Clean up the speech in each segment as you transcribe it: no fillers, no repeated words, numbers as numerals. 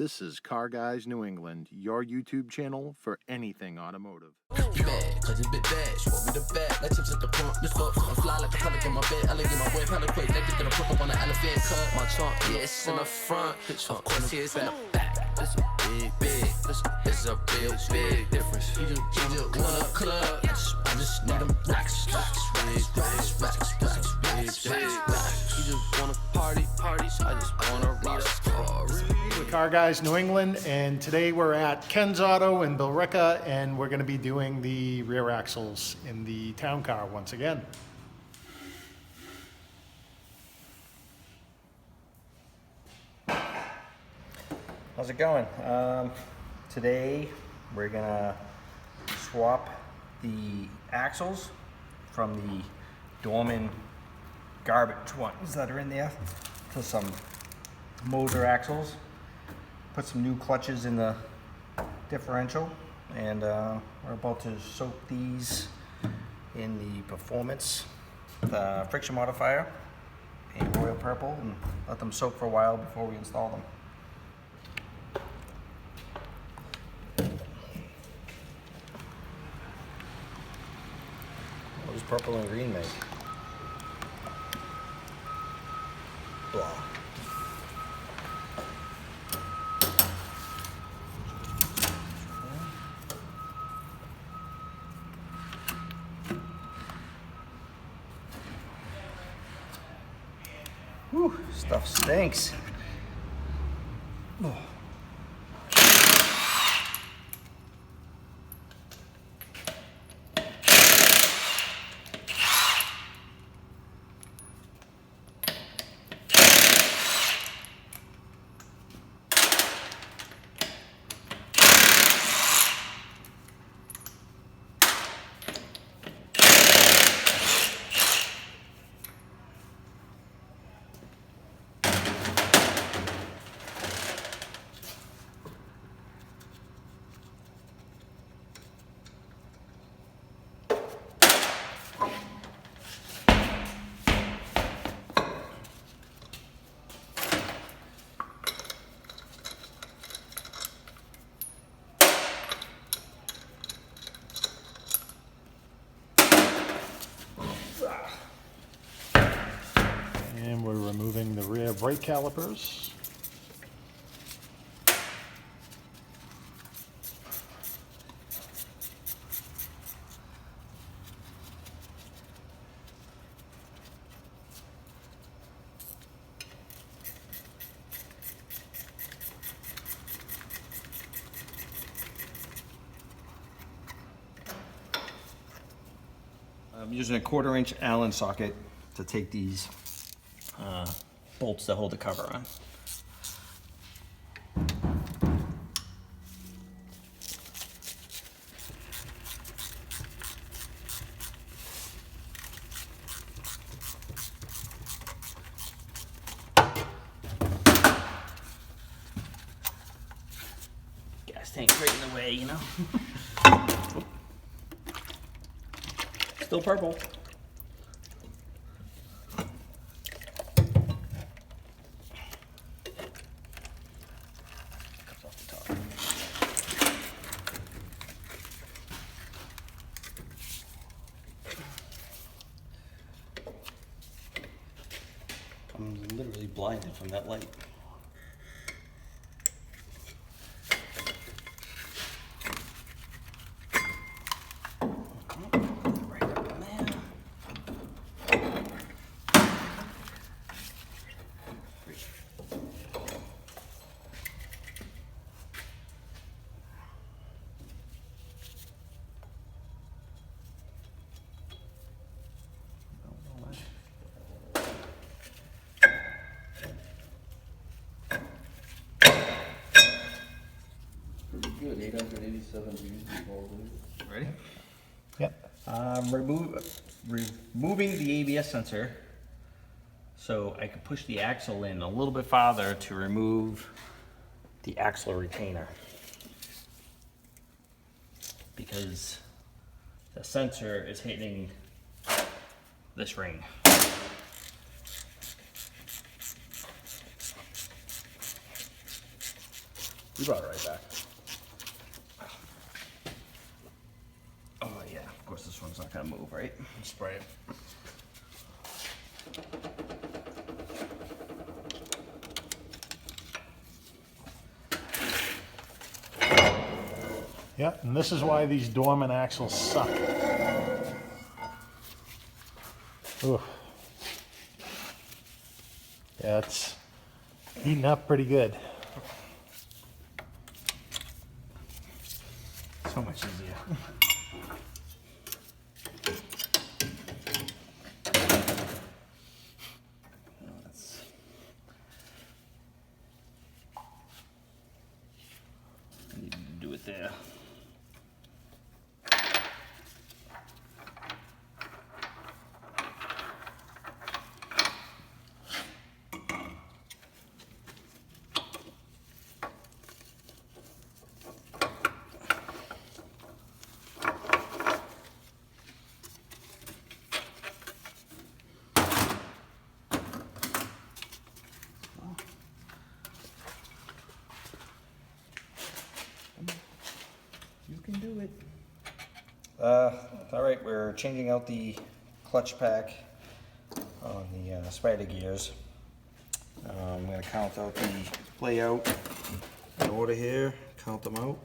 This is Car Guys New England, your YouTube channel for anything automotive. Bad, cause it's bit bad. She want me to bad. Like tips at the front. Let's go. I'm fly like a pelican in my bed. I like in my way, hella quick. Like to get a hook up on the elephant cut. My trunk, yeah, it's in the front. Of course, it's at the back. It's a big. It's a real big difference. You just want a club. I just need them racks. You just want a party. I just want a rock star. Car Guys New England, and today we're at Ken's Auto in Billerica, and we're going to be doing the rear axles in the town car once again. How's it going? Today we're gonna swap the axles from the Dorman garbage ones that are in there to some Moser axles. Put some new clutches in the differential, and we're about to soak these in the performance, the friction modifier in royal purple, and let them soak for a while before we install them. What does purple and green make? Blah. Whew, stuff stinks. Oh. And we're removing the rear brake calipers. I'm using a 1/4-inch Allen socket to take these bolts that hold the cover on. Gas tank's right in the way, you know. Still purple. Comes off the top. I'm literally blinded from that light. Good, 887 views involved. Ready? Yep. Removing the ABS sensor so I could push the axle in a little bit farther to remove the axle retainer, because the sensor is hitting this ring. You brought it right back. Oh yeah, of course this one's not gonna move, right? Spray it. Yeah, and this is why these Dorman axles suck. Ooh. Yeah, it's heating up pretty good. So much easier. Need to do it there. You can do it. All right, we're changing out the clutch pack on the spider gears. I'm going to count out the layout in order here, count them out.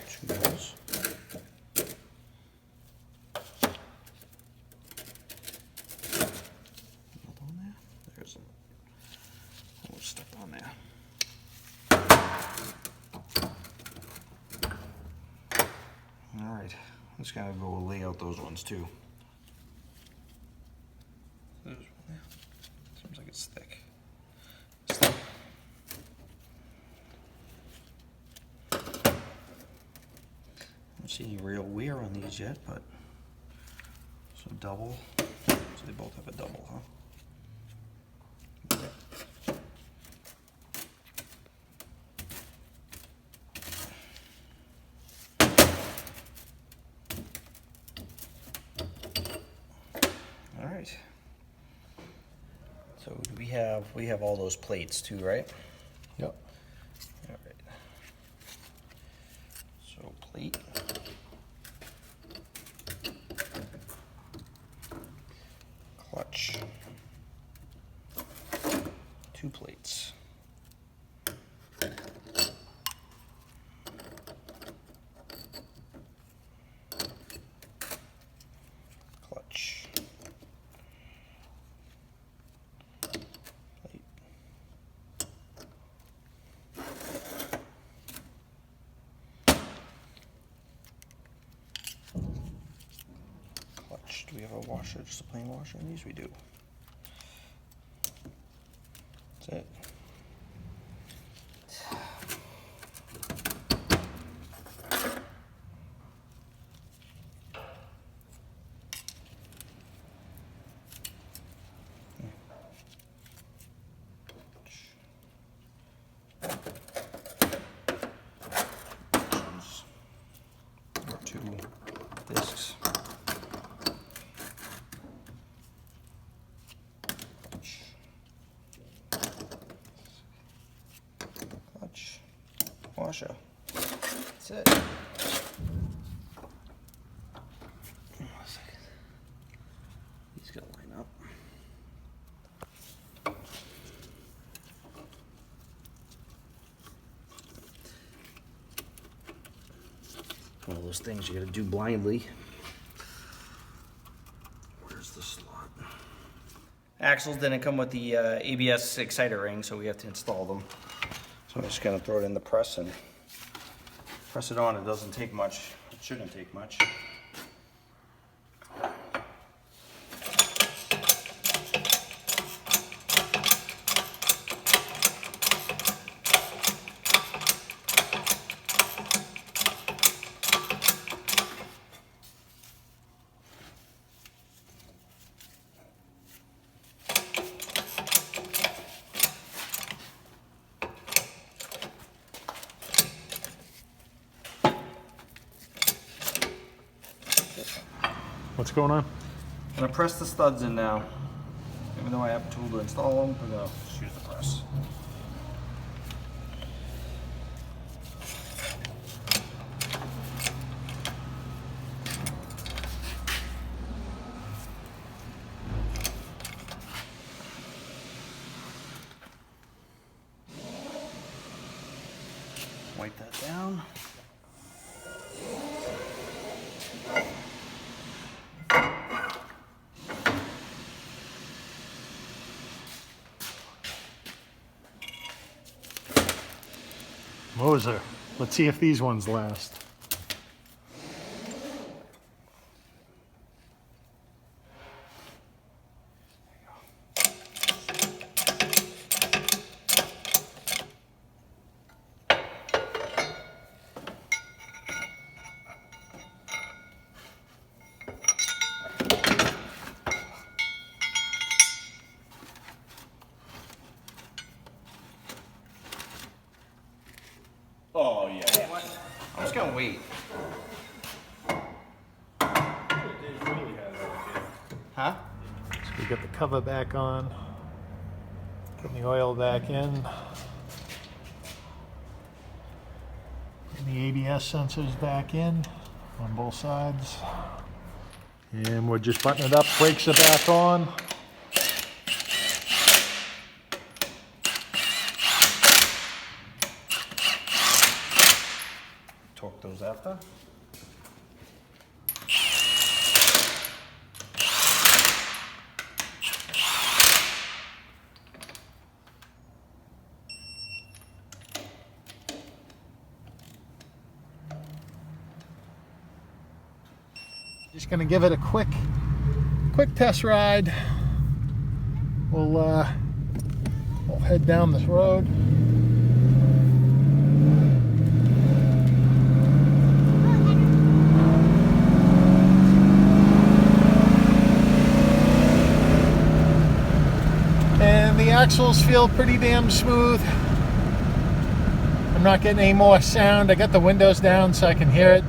Two those. On there. There's a little stuff on there. All right, I'm just gonna go lay out those ones too. There's one there. Seems like it's thick. Don't see any real wear on these yet, but so double. So they both have a double, huh? All right. So do we have all those plates too, right? Yep. All right. So plate. Clutch. 2 plates. Clutch. Plate. Clutch. Do we have a washer, just a plain washer in these? We do. That's it. Or 2 discs. Clutch, washer. That's it. One second. These gotta line up. One of those things you gotta do blindly. Where's the slot? Axles didn't come with the ABS exciter ring, so we have to install them. So I'm just gonna throw it in the press and press it on. It doesn't take much. It shouldn't take much. What's going on? I'm gonna press the studs in now. Even though I have a tool to install them, we're gonna just use the press. Wipe that down. Moser. Let's see if these ones last. Oh yeah. I'm just gonna wait. Huh? So we got the cover back on. Putting the oil back in. Putting the ABS sensors back in on both sides. And we're just buttoning it up. Brakes are back on. Torque those after. Just gonna give it a quick test ride. We'll head down this road. And the axles feel pretty damn smooth. I'm not getting any more sound. I got the windows down so I can hear it.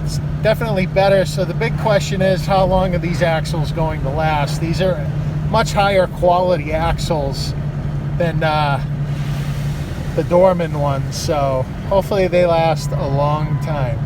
It's definitely better. So the big question is, how long are these axles going to last? These are much higher quality axles than the Dorman ones, so hopefully they last a long time.